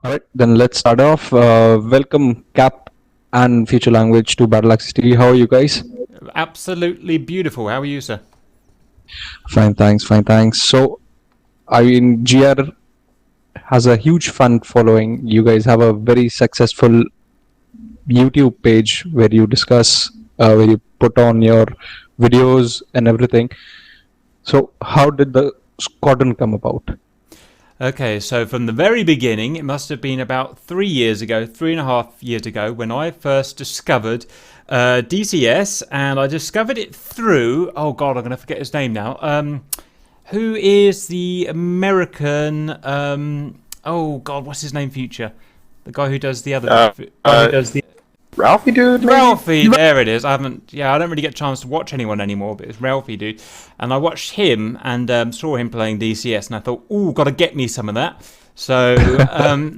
All right, then let's start off. Welcome, Cap and Future Language to Battle Access TV. How are you guys? Absolutely beautiful. How are you, sir? Fine, thanks. Fine, thanks. So, GR has a huge fan following. You guys have a very successful YouTube page where you discuss, where you put on your videos and everything. So, how did the Squadron come about? Okay, so from the very beginning, it must have been about 3 years ago, 3.5 years ago, when I first discovered DCS, and I discovered it through, oh God, I'm going to forget his name now. Who is the American, oh God, what's his name, Future? The guy who does the other, Ralphie dude, maybe? Ralphie, there it is. I don't really get a chance to watch anyone anymore, but it's Ralphie, dude. And I watched him and saw him playing DCS, and I thought, ooh, got to get me some of that. So,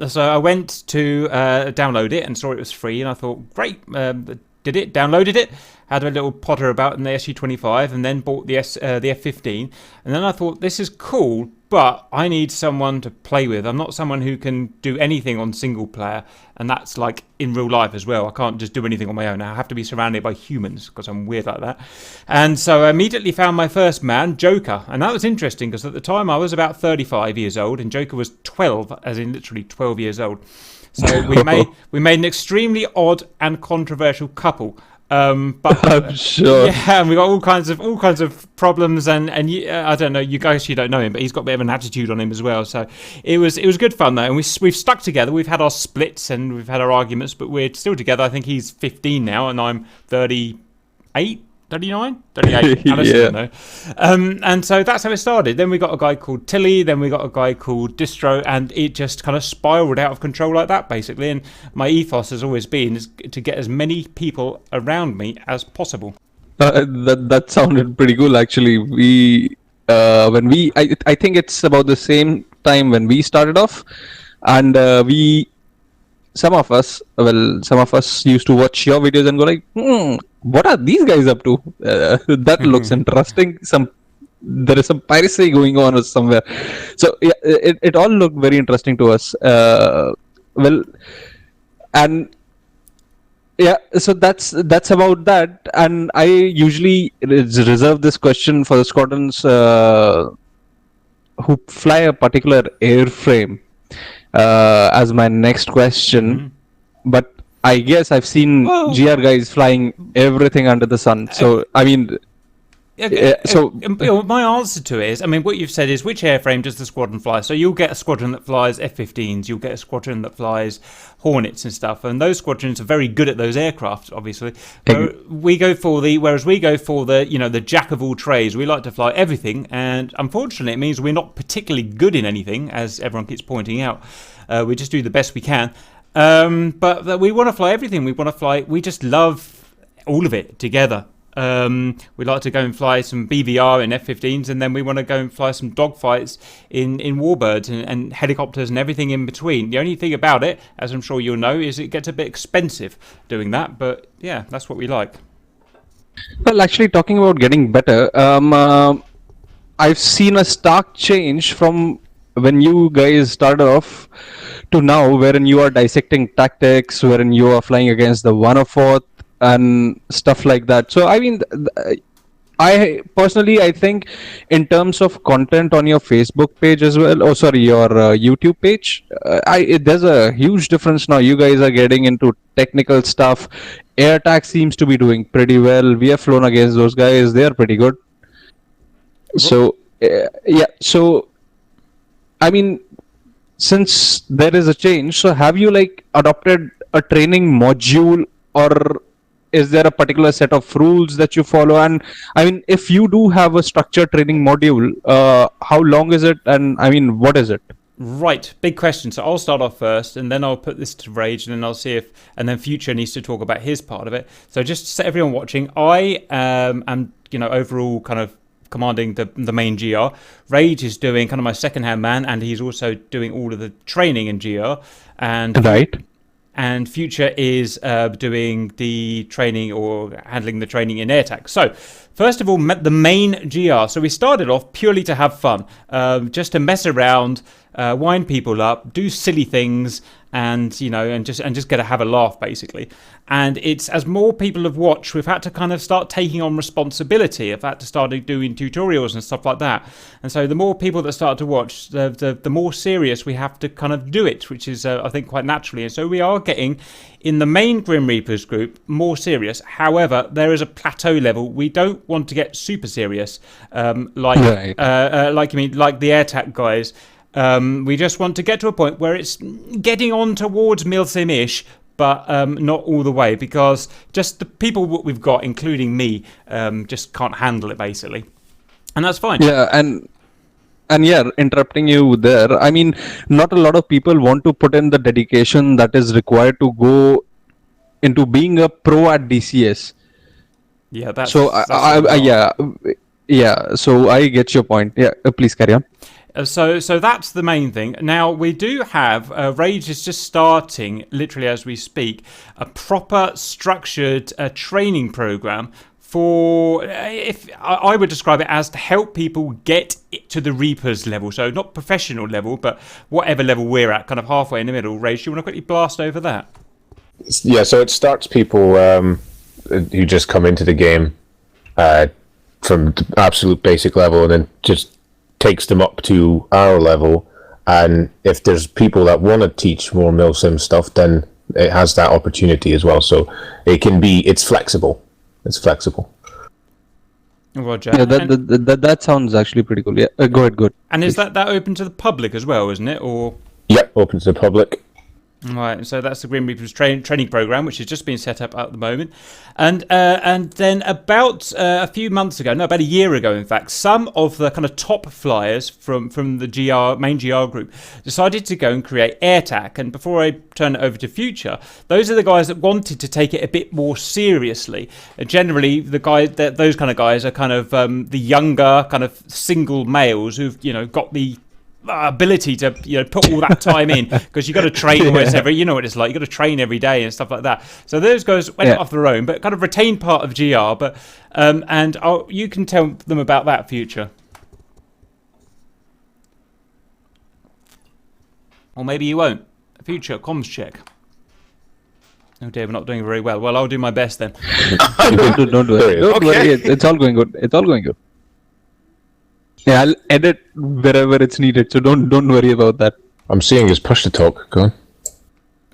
so I went to download it and saw it was free, and I thought, great, did it, downloaded it, had a little potter about in the SU-25, and then bought the F-15, and then I thought, this is cool, but I need someone to play with. I'm not someone who can do anything on single player, and that's like in real life as well. I can't just do anything on my own. I have to be surrounded by humans because I'm weird like that. And so I immediately found my first man, Joker, and that was interesting because at the time I was about 35 years old, and Joker was 12, as in literally 12 years old. So we made an extremely odd and controversial couple. But I'm sure. yeah, and we got all kinds of problems, and I don't know, you guys, you don't know him, but he's got a bit of an attitude on him as well. So it was good fun though, and we've stuck together. We've had our splits and we've had our arguments, but we're still together. I think he's 15 now, and I'm 38. 39? 38. I don't know. And so that's how it started. Then we got a guy called Tilly, then we got a guy called Distro, and it just kind of spiraled out of control like that, basically. And my ethos has always been is to get as many people around me as possible. That sounded pretty cool, actually. I think it's about the same time when we started off, and some of us used to watch your videos and go like, what are these guys up to? That looks interesting. There is some piracy going on or somewhere. So yeah, it all looked very interesting to us. And yeah, so that's about that. And I usually reserve this question for the squadrons who fly a particular airframe as my next question. But I guess I've seen GR guys flying everything under the sun. So I mean, my answer to it is, I mean, what you've said is, which airframe does the squadron fly? So you'll get a squadron that flies F-15s, you'll get a squadron that flies Hornets and stuff, and those squadrons are very good at those aircraft, obviously. Whereas we go for the, you know, the jack of all trades. We like to fly everything, and unfortunately, it means we're not particularly good in anything, as everyone keeps pointing out. We just do the best we can. But we want to fly everything. We just love all of it together. We like to go and fly some BVR in F-15s, and then we want to go and fly some dogfights in Warbirds and helicopters and everything in between. The only thing about it, as I'm sure you'll know, is it gets a bit expensive doing that. But yeah, that's what we like. Well, actually, talking about getting better, I've seen a stark change from when you guys started off to now, wherein you are dissecting tactics, wherein you are flying against the 104th and stuff like that. So I mean, I personally, I think in terms of content on your Facebook page as well, your YouTube page, there's a huge difference now. You guys are getting into technical stuff. Air attack seems to be doing pretty well. We have flown against those guys. They are pretty good. So yeah, so I mean, since there is a change, so have you like adopted a training module, or is there a particular set of rules that you follow? And I mean, if you do have a structured training module, how long is it, and I mean, what is it? Right, big question. So I'll start off first, and then I'll put this to Rage, and then I'll see if, and then Future needs to talk about his part of it. So just to everyone watching, I am, you know, overall kind of commanding the main GR. Rage is doing kind of my second-hand man, and he's also doing all of the training in GR. And right. And Future is doing the training or handling the training in air attack. So First of all, the main GR. So we started off purely to have fun, just to mess around, wind people up, do silly things, and just get to have a laugh, basically. And it's as more people have watched, we've had to kind of start taking on responsibility. I've had to start doing tutorials and stuff like that. And so the more people that start to watch, the more serious we have to kind of do it, which is, I think, quite naturally. And so we are getting, in the main Grim Reapers group, more serious. However, there is a plateau level. We don't want to get super serious, like the AirTac guys. We just want to get to a point where it's getting on towards Milsim-ish, but not all the way, because just the people that we've got, including me, just can't handle it, basically. And that's fine. Yeah, and yeah, interrupting you there, I mean, not a lot of people want to put in the dedication that is required to go into being a pro at DCS. Yeah, that's so. So I get your point. Yeah, please carry on. So that's the main thing. Now, we do have, Rage is just starting, literally as we speak, a proper structured training program for, if I would describe it as, to help people get to the Reapers level. So not professional level, but whatever level we're at, kind of halfway in the middle. Rage, do you want to quickly blast over that? Yeah, so it starts people who just come into the game from the absolute basic level, and then just takes them up to our level. And if there's people that want to teach more milsim stuff, then it has that opportunity as well. So it's flexible. It's flexible. Roger. Yeah, that sounds actually pretty cool. Yeah, go ahead. And is that open to the public as well, isn't it? Or Yep, open to the public. Right, so that's the Grim Reapers training program, which has just been set up at the moment, and then about about a year ago, in fact, some of the kind of top flyers from the main GR group decided to go and create AirTac. And before I turn it over to Future, those are the guys that wanted to take it a bit more seriously. Generally, those kind of guys are kind of the younger kind of single males who've got the ability to put all that time in, because you got to train almost what it's like, you got to train every day and stuff like that. So those guys went off their own, but kind of retained part of GR. But you can tell them about that, Future, or maybe you won't. Future, comms check. Oh dear, we're not doing very well. Well, I'll do my best then. Don't worry. Don't worry. It's all going good. It's all going good. Yeah, I'll edit wherever it's needed, so don't worry about that. I'm seeing his push to talk. Go on.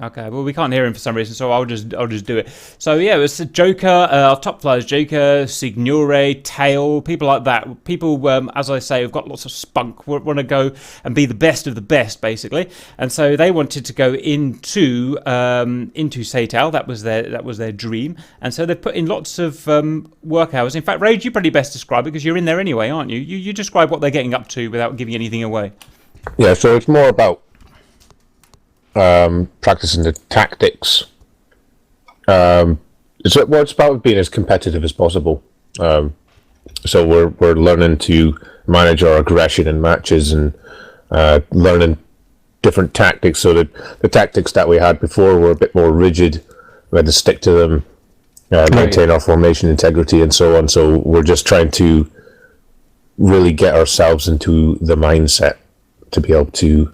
Okay, well, we can't hear him for some reason, so I'll just do it. So yeah, it's Joker, our top flyers, Joker, Signore, Tail, people like that. People, as I say, have got lots of spunk, want to go and be the best of the best, basically. And so they wanted to go into Satal. That was their dream. And so they've put in lots of work hours. In fact, Rage, you probably best describe it, because you're in there anyway, aren't you? You describe what they're getting up to without giving anything away. Yeah, so it's more about practicing the tactics. It's about being as competitive as possible. So we're learning to manage our aggression in matches, and learning different tactics. So the tactics that we had before were a bit more rigid. We had to stick to them, maintain our formation integrity, and so on. So we're just trying to really get ourselves into the mindset to be able to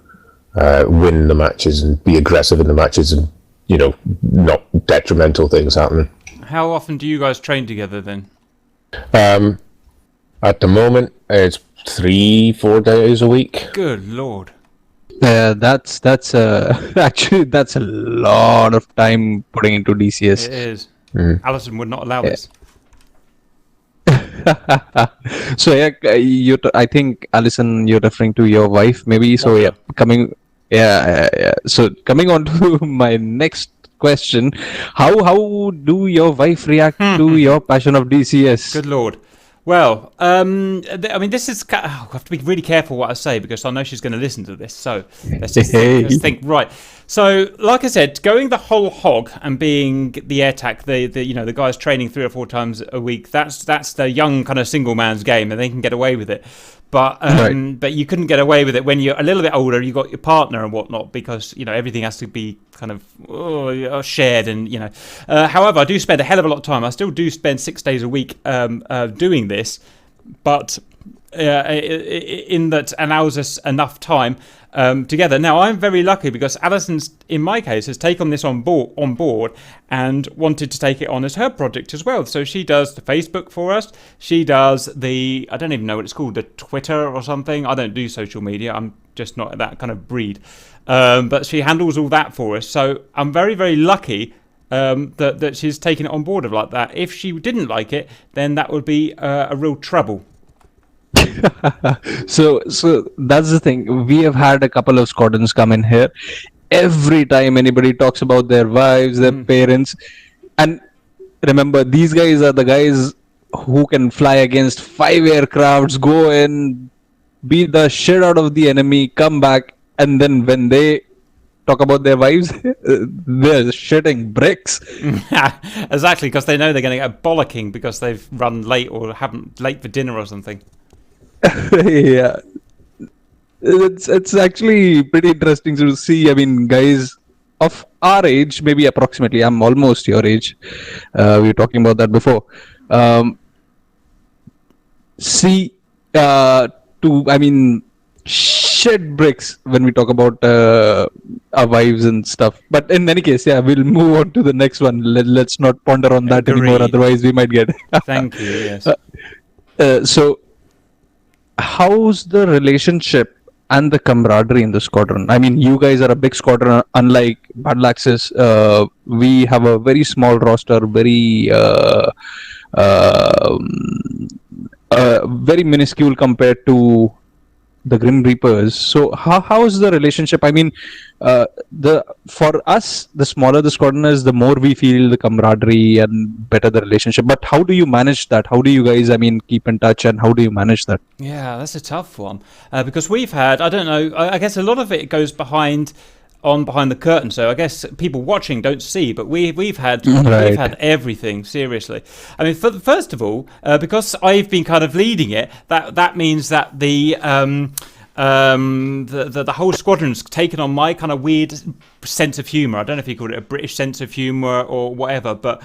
win the matches and be aggressive in the matches, and not detrimental things happening. How often do you guys train together then? At the moment, it's 3-4 days a week. Good lord. That's actually that's a lot of time putting into DCS. It is. Alison would not allow this. So yeah, I think, Alison, you're referring to your wife, maybe. So yeah, So coming on to my next question, how do your wife react to your passion of DCS? Good lord. Well, I mean, this is. I have to be really careful what I say, because I know she's going to listen to this. So let's just think. Right. So, like I said, going the whole hog and being the AirTac, the guys training 3 or 4 times a week. That's the young kind of single man's game, and they can get away with it. But but you couldn't get away with it when you're a little bit older. You got your partner and whatnot, because everything has to be kind of shared, and however, I do spend a hell of a lot of time. I still do spend 6 days a week doing this, but in that allows us enough time together. Now, I'm very lucky because Alison's, in my case, has taken this on board and wanted to take it on as her project as well. So she does the Facebook for us. She does I don't even know what it's called, the Twitter or something. I don't do social media. I'm just not that kind of breed. But she handles all that for us. So I'm very, very lucky that she's taken it on board like that. If she didn't like it, then that would be a real trouble. So that's the thing. We have had a couple of squadrons come in here. Every time anybody talks about their wives, their parents, and remember, these guys are the guys who can fly against 5 aircrafts, go in, beat the shit out of the enemy, come back, and then when they talk about their wives, they're shitting bricks. Exactly, because they know they're going to get bollocking because they've run late or haven't late for dinner or something. Yeah, it's actually pretty interesting to see. I mean, guys of our age, maybe approximately, I'm almost your age, we were talking about that before, see shit bricks when we talk about our wives and stuff. But in any case, yeah, we'll move on to the next one. Let's not ponder on that anymore, otherwise we might get Thank you. Yes. So how's the relationship and the camaraderie in the squadron? I mean, you guys are a big squadron, unlike Battle Axis. We have a very small roster, very very minuscule compared to the Grim Reapers. So how is the relationship? I mean, for us, the smaller the squadron is, the more we feel the camaraderie and better the relationship. But how do you manage that? How do you guys, keep in touch, and how do you manage that? Yeah, that's a tough one because we've had, I don't know, I guess a lot of it goes behind the curtain, so I guess people watching don't see, but we've had everything, seriously. I mean, first of all, because I've been kind of leading it, that means that the whole squadron's taken on my kind of weird sense of humour. I don't know if you call it a British sense of humour or whatever, but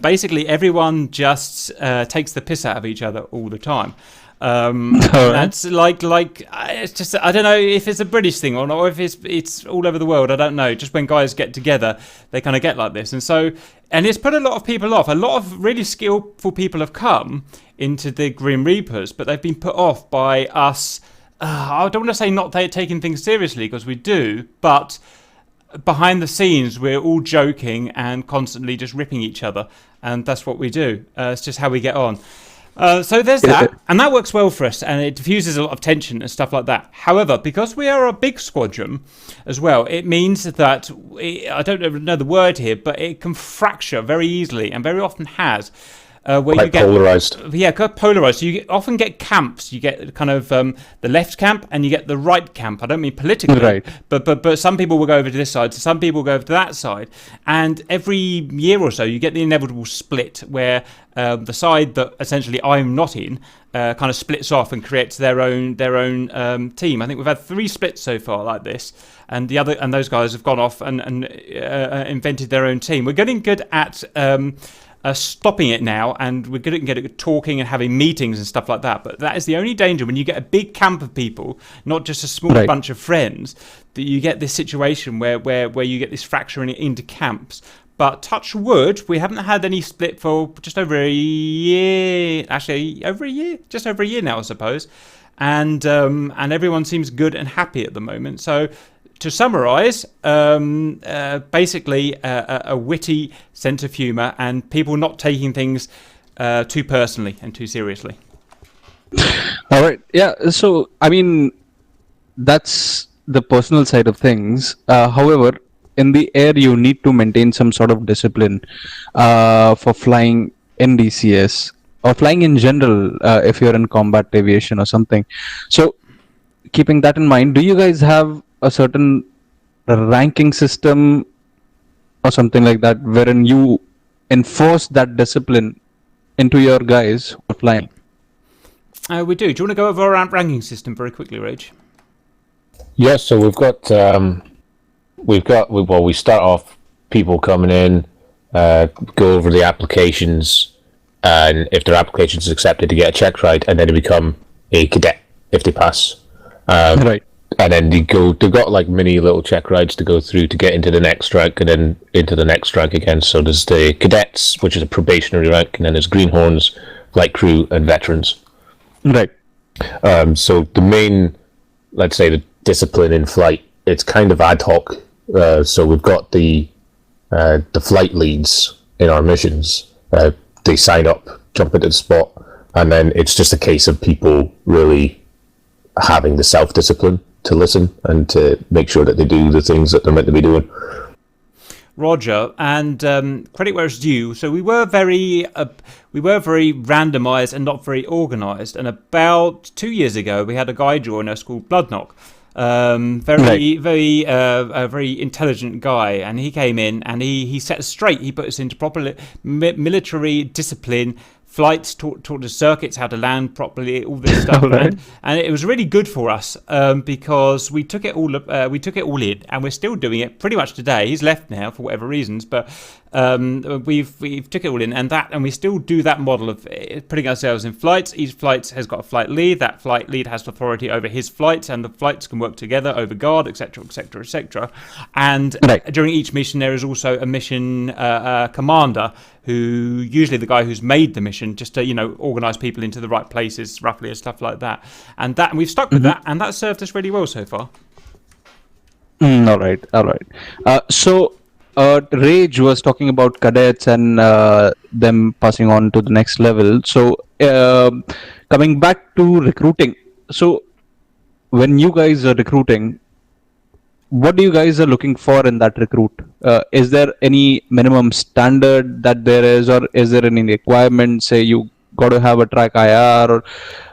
basically everyone just takes the piss out of each other all the time. That's like it's just, I don't know if it's a British thing or not, or if it's all over the world. I don't know. Just when guys get together, they kind of get like this, and it's put a lot of people off. A lot of really skillful people have come into the Grim Reapers, but they've been put off by us. I don't want to say not taking things seriously, because we do, but behind the scenes we're all joking and constantly just ripping each other, and that's what we do. It's just how we get on. So there's that, and that works well for us, and it diffuses a lot of tension and stuff like that. However, because we are a big squadron as well, it means that I don't know the word here, but it can fracture very easily, and very often has. Where quite you get polarized. Yeah, quite polarized. So you often get camps. You get kind of the left camp and you get the right camp. I don't mean politically, right, but some people will go over to this side, so some people will go over to that side. And every year or so, you get the inevitable split where the side that essentially I'm not in kind of splits off and creates their own team. I think we've had 3 splits so far like this, and those guys have gone off and invented their own team. We're getting good at stopping it now, and we're good at talking and having meetings and stuff like that. But that is the only danger when you get a big camp of people, not just a small bunch of friends, that you get this situation where you get this fracturing into camps. But touch wood, we haven't had any split for just over a year. Actually, just over a year now, I suppose. And everyone seems good and happy at the moment. So, to summarise, basically a witty sense of humour and people not taking things too personally and too seriously. All right. Yeah. So, I mean, that's the personal side of things. However, in the air, you need to maintain some sort of discipline for flying in DCS or flying in general if you're in combat aviation or something. So, keeping that in mind, do you guys have a certain ranking system or something like that wherein you enforce that discipline into your guys who are flying? We do. Do you want to go over our ranking system very quickly, Rage? Yes, so we've got we start off people coming in, go over the applications, and if their application is accepted, to get a check ride, and then they become a cadet if they pass. Right. And then they've got like mini little check rides to go through to get into the next rank, and then into the next rank again. So there's the cadets, which is a probationary rank, and then there's greenhorns, flight crew, and veterans. Right. So the main, let's say, the discipline in flight, it's kind of ad hoc. So we've got the flight leads in our missions. They sign up, jump into the spot, and then it's just a case of people really having the self-discipline to listen and to make sure that they do the things that they're meant to be doing. Roger, and credit where it's due. So we were very randomised and not very organised. And about 2 years ago, we had a guy join us called Bloodknock. Very intelligent guy, and he came in and he set us straight. He put us into proper military discipline. Flights, taught us circuits, how to land properly, all this stuff, Right. and it was really good for us because we took it all in, and we're still doing it pretty much today. He's left now for whatever reasons, but we've took it all in, and we still do that model of putting ourselves in flights. Each flight has got a flight lead. That flight lead has authority over his flights, and the flights can work together over guard, etc., etc., etc. And Right. during each mission, there is also a mission commander, who usually the guy who's made the mission, just to organise people into the right places roughly and stuff like that. And we've stuck with that, and that served us really well so far. All right. So Rage was talking about cadets and them passing on to the next level. So coming back to recruiting. So when you guys are recruiting, what do you guys are looking for in that recruit? Is there any minimum standard that there is, or is there any requirement? Say you got to have a track IR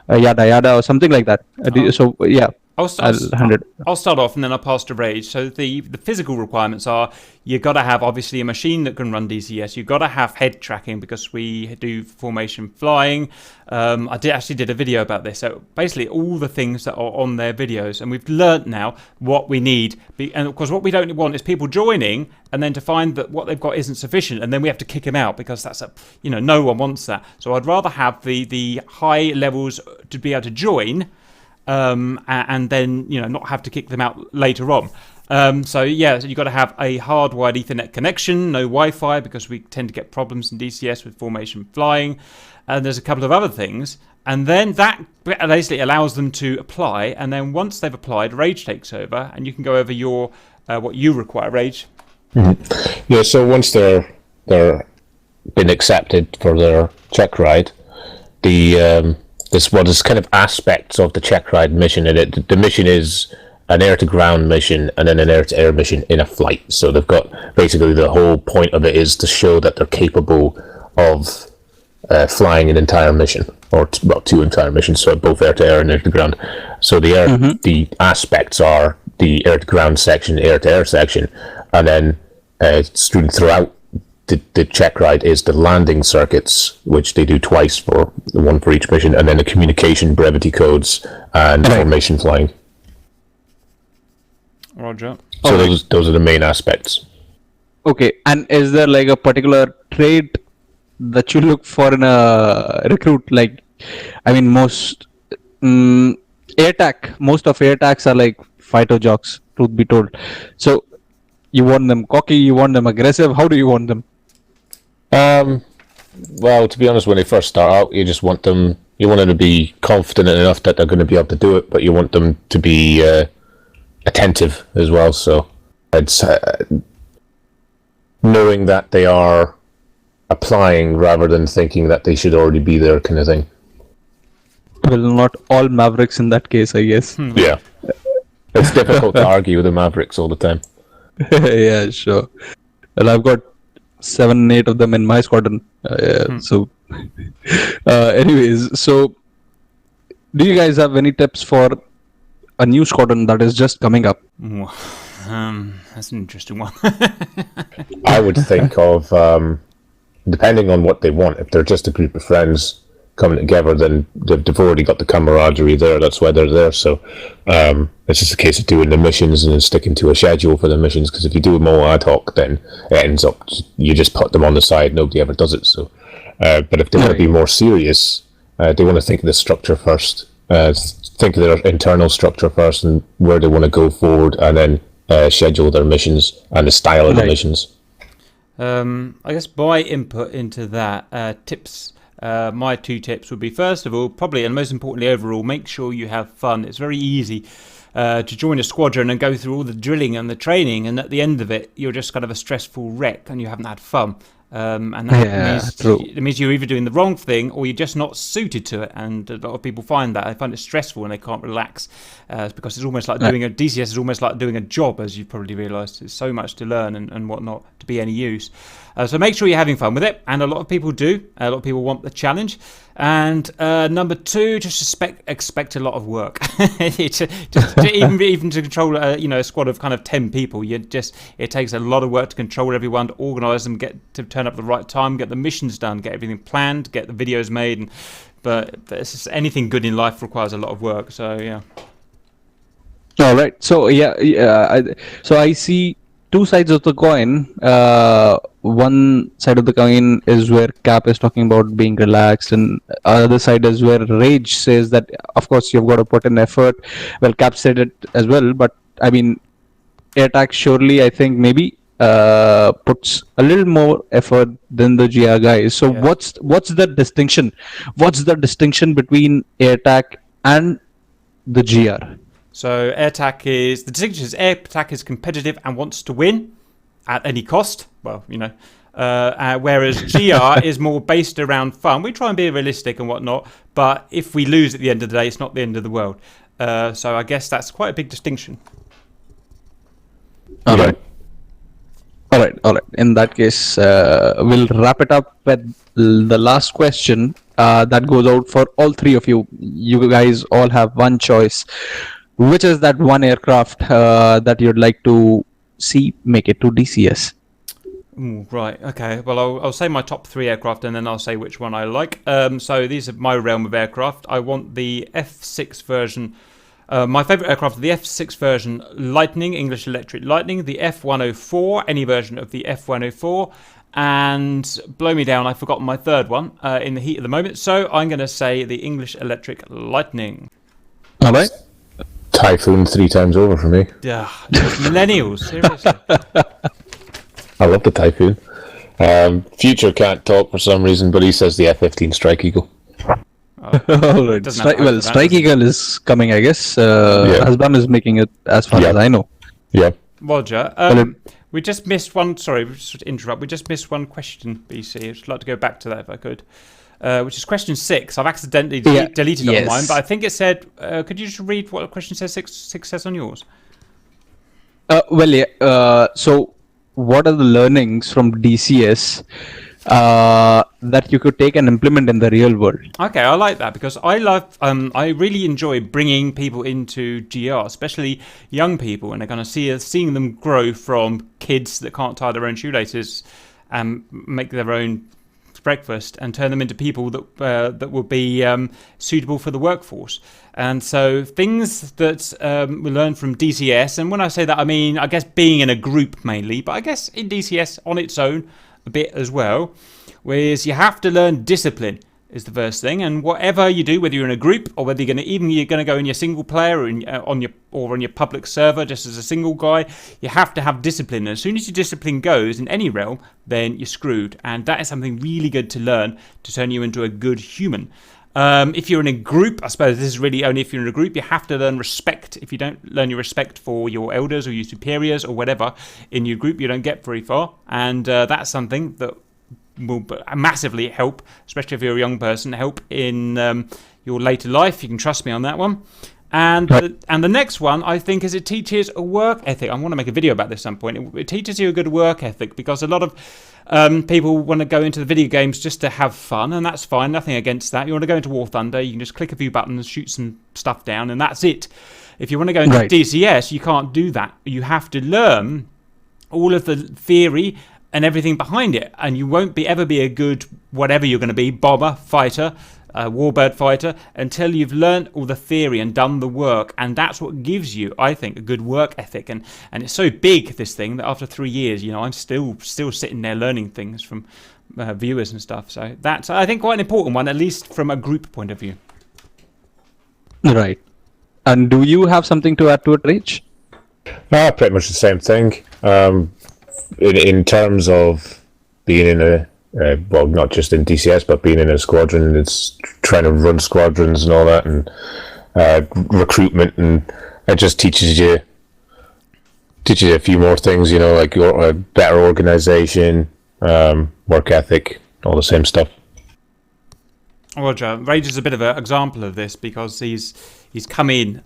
or yada yada or something like that. So yeah, I'll hand it. I'll start off and then I'll pass to Rage. So the physical requirements are, you've got to have obviously a machine that can run DCS. You've got to have head tracking because we do formation flying. I did a video about this. So basically all the things that are on their videos, and we've learnt now what we need. And of course what we don't want is people joining and then to find that what they've got isn't sufficient, and then we have to kick them out because that's no one wants that. So I'd rather have the high levels to be able to join. And then not have to kick them out later on. So you've got to have a hardwired Ethernet connection, no Wi-Fi, because we tend to get problems in DCS with formation flying. And there's a couple of other things, and then that basically allows them to apply. And then once they've applied, Rage takes over, and you can go over your what you require, Rage. Mm-hmm. Yeah. So once they're been accepted for their check ride, there's kind of aspects of the check ride mission, and the mission is an air-to-ground mission and then an air-to-air mission in a flight. So they've got, basically the whole point of it is to show that they're capable of flying an entire mission, or two entire missions, so both air-to-air and air-to-ground. So the aspects are the air-to-ground section, the air-to-air section, and then throughout the check ride is the landing circuits, which they do twice, one for each mission, and then the communication brevity codes and formation flying. Roger. So those are the main aspects. Okay, and is there like a particular trait that you look for in a recruit? Like, I mean, most of air tacs are like fighter jocks, truth be told. So you want them cocky, you want them aggressive. How do you want them? Well, to be honest, when they first start out, you want them to be confident enough that they're going to be able to do it, but you want them to be attentive as well. So it's knowing that they are applying rather than thinking that they should already be there, kind of thing. Well, not all Mavericks in that case, I guess. Yeah. It's difficult to argue with the Mavericks all the time. Yeah, sure. Well, I've got 7, 8 of them in my squadron. So, anyways, so do you guys have any tips for a new squadron that is just coming up? That's an interesting one. I would think of, depending on what they want, if they're just a group of friends, coming together, then they've already got the camaraderie there. That's why they're there. So it's just a case of doing the missions and then sticking to a schedule for the missions. Because if you do them all ad hoc, then it ends up you just put them on the side. Nobody ever does it. So, but if they want to be more serious, they want to think of the structure first. Think of their internal structure first and where they want to go forward, and then schedule their missions and the style of the missions. I guess my input into that tips. My 2 tips would be, first of all, probably, and most importantly overall, make sure you have fun. It's very easy to join a squadron and go through all the drilling and the training, and at the end of it, you're just kind of a stressful wreck and you haven't had fun. And that means you're either doing the wrong thing or you're just not suited to it. And a lot of people find that. They find it stressful and they can't relax because it's almost like doing a DCS is almost like doing a job, as you've probably realised. There's so much to learn and whatnot to be any use. So make sure you're having fun with it, and a lot of people do. A lot of people want the challenge. And number 2, just expect a lot of work. Even to control a squad of kind of 10 people, it takes a lot of work to control everyone, to organise them, get to turn up at the right time, get the missions done, get everything planned, get the videos made. But it's just, anything good in life requires a lot of work. So yeah. All right. So so I see 2 sides of the coin. One side of the coin is where Cap is talking about being relaxed, and other side is where Rage says that of course you've got to put in effort. Well, Cap said it as well, but I mean, Airtac surely, I think, maybe puts a little more effort than the GR guys. So what's the distinction? What's the distinction between Airtac and the GR? So the distinction is Airtac is competitive and wants to win at any cost. Well, whereas GR is more based around fun. We try and be realistic and whatnot, but if we lose at the end of the day, it's not the end of the world. So I guess that's quite a big distinction. All right. In that case, we'll wrap it up with the last question that goes out for all 3 of you. You guys all have one choice. Which is that one aircraft that you'd like to see make it to DCS? Right, okay. Well, I'll say my top 3 aircraft and then I'll say which one I like. So these are my realm of aircraft. I want the F6 version. My favourite aircraft are the F6 version Lightning, English Electric Lightning, the F104, any version of the F104, and blow me down, I've forgotten my 3rd one in the heat of the moment. So I'm going to say the English Electric Lightning. All right. Typhoon 3 times over for me. Yeah, millennials, seriously. I love the Typhoon. Future can't talk for some reason, but he says the F-15 Strike Eagle. All right. Strike Eagle is coming, I guess. Hasbam is making it, as far as I know. Yeah. Roger. We just missed one. Sorry, just to interrupt. We just missed one question, BC. I'd just like to go back to that if I could. Which is question 6. I've accidentally deleted it on mine, but I think it said. Could you just read what question says 6 says on yours? So, what are the learnings from DCS that you could take and implement in the real world? Okay, I like that because I really enjoy bringing people into GR, especially young people, and they're going to seeing them grow from kids that can't tie their own shoelaces and make their own breakfast and turn them into people that will be suitable for the workforce. And so things that we learn from DCS, and when I say that I mean I guess being in a group mainly, but I guess in DCS on its own a bit as well, is you have to learn discipline is the first thing. And whatever you do, whether you're in a group or whether you're going to go in your single player or on your public server just as a single guy, you have to have discipline. And as soon as your discipline goes in any realm, then you're screwed. And that is something really good to learn to turn you into a good human. If you're in a group, I suppose this is really only if you're in a group, you have to learn respect. If you don't learn your respect for your elders or your superiors or whatever in your group, you don't get very far. And that's something that will massively help, especially if you're a young person, help in your later life. You can trust me on that one. And the next one, I think, is it teaches a work ethic. I want to make a video about this at some point. It teaches you a good work ethic because a lot of people want to go into the video games just to have fun, and that's fine, nothing against that. You want to go into War Thunder, you can just click a few buttons, shoot some stuff down, and that's it. If you want to go into DCS, you can't do that. You have to learn all of the theory and everything behind it, and you won't ever be a good whatever you're going to be, bomber, fighter, a warbird fighter until you've learned all the theory and done the work, and that's what gives you, I think, a good work ethic. And it's so big, this thing, that after 3 years, I'm still sitting there learning things from viewers and stuff. So that's, I think, quite an important one, at least from a group point of view. Right. And do you have something to add to it, Rach? Pretty much the same thing. In terms of being in a well, not just in DCS, but being in a squadron, it's trying to run squadrons and all that, and recruitment, and it just teaches you a few more things, like your better organization, work ethic, all the same stuff. Roger, Rage is a bit of an example of this, because he's come in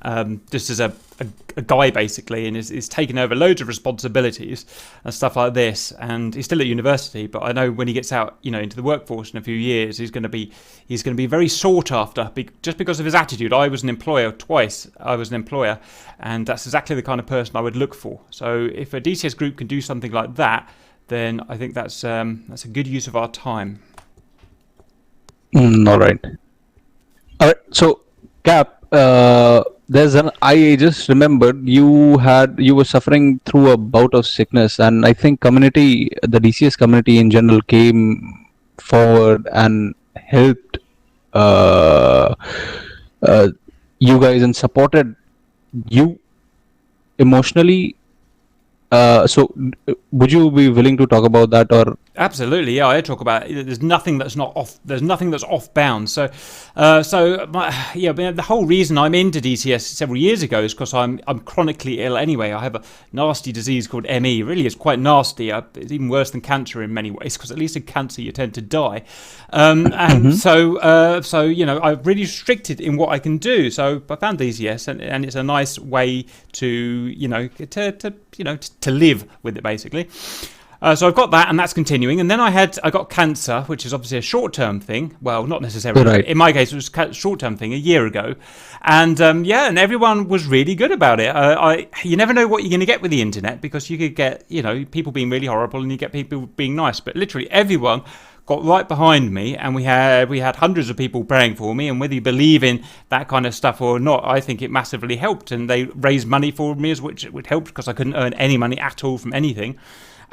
just as a guy, basically, and is taking over loads of responsibilities and stuff like this. And he's still at university, but I know when he gets out, into the workforce in a few years, he's going to be very sought after, just because of his attitude. I was an employer twice. I was an employer, and that's exactly the kind of person I would look for. So if a DCS group can do something like that, then I think that's a good use of our time. All right. So, Cap, I just remembered you were suffering through a bout of sickness, and I think the DCS community in general came forward and helped you guys and supported you emotionally. So would you be willing to talk about that? Or absolutely, yeah, I talk about it. There's nothing that's off bounds. So the whole reason I'm into DCS several years ago is because I'm chronically ill anyway. I have a nasty disease called ME. Really, it's quite nasty. It's even worse than cancer in many ways, because at least in cancer you tend to die. So I'm really restricted in what I can do. So I found DCS, and it's a nice way to to live with it, basically. So I've got that, and that's continuing. And then I got cancer, which is obviously a short-term thing. Well, not necessarily. Right. In my case, it was a short-term thing a year ago. And and everyone was really good about it. You never know what you're going to get with the internet, because you could get, people being really horrible, and you get people being nice. But literally everyone got right behind me, and we had hundreds of people praying for me. And whether you believe in that kind of stuff or not, I think it massively helped. And they raised money for me, which helped, because I couldn't earn any money at all from anything.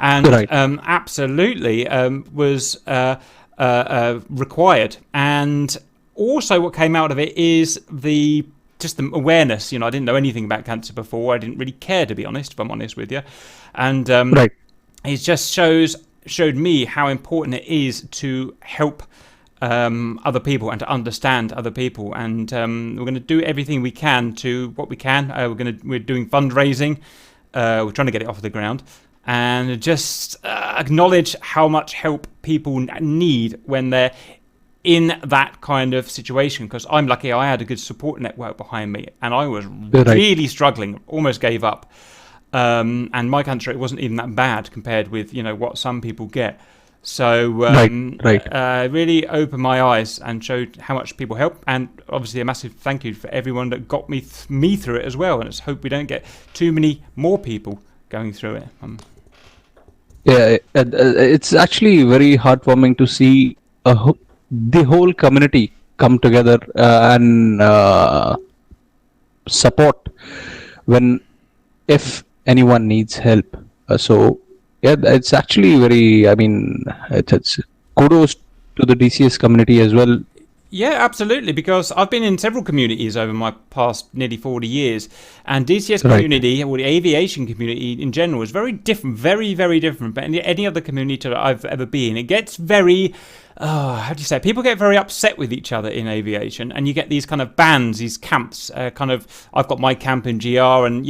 And right. Absolutely was required. And also what came out of it is the awareness. I didn't know anything about cancer before. I didn't really care, to be honest, if I'm honest with you. And right. It just showed me how important it is to help other people and to understand other people. And we're going to do everything we can to what we can. We're doing fundraising. We're trying to get it off the ground. And just acknowledge how much help people need when they're in that kind of situation. Because I'm lucky, I had a good support network behind me, and I was really struggling, almost gave up. And my cancer, it wasn't even that bad compared with what some people get. So really opened my eyes and showed how much people help. And obviously a massive thank you for everyone that got me through it as well. And let's hope we don't get too many more people going through it. It's actually very heartwarming to see the whole community come together and support if anyone needs help. It's actually very, it's kudos to the DCS community as well. Yeah, absolutely, because I've been in several communities over my past nearly 40 years, and DCS community, or the aviation community in general, is very different, very, very different than any other community that I've ever been. It gets very, how do you say, people get very upset with each other in aviation, and you get these kind of bands, these camps, I've got my camp in GR, and,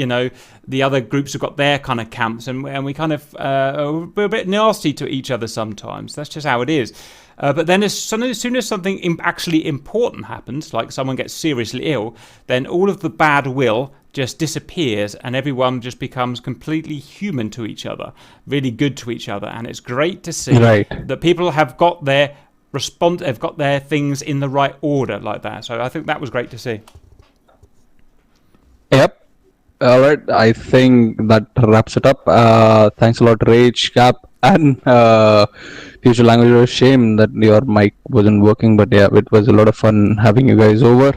the other groups have got their kind of camps, and we kind of, we're a bit nasty to each other sometimes. That's just how it is. But then as soon as something actually important happens, like someone gets seriously ill, then all of the bad will just disappears, and everyone just becomes completely human to each other, really good to each other. And it's great to see that people have got their have got their things in the right order like that. So I think that was great to see. Yep. All right. I think that wraps it up. Thanks a lot, Rage, Cap, And future language, shame that your mic wasn't working, but yeah, it was a lot of fun having you guys over.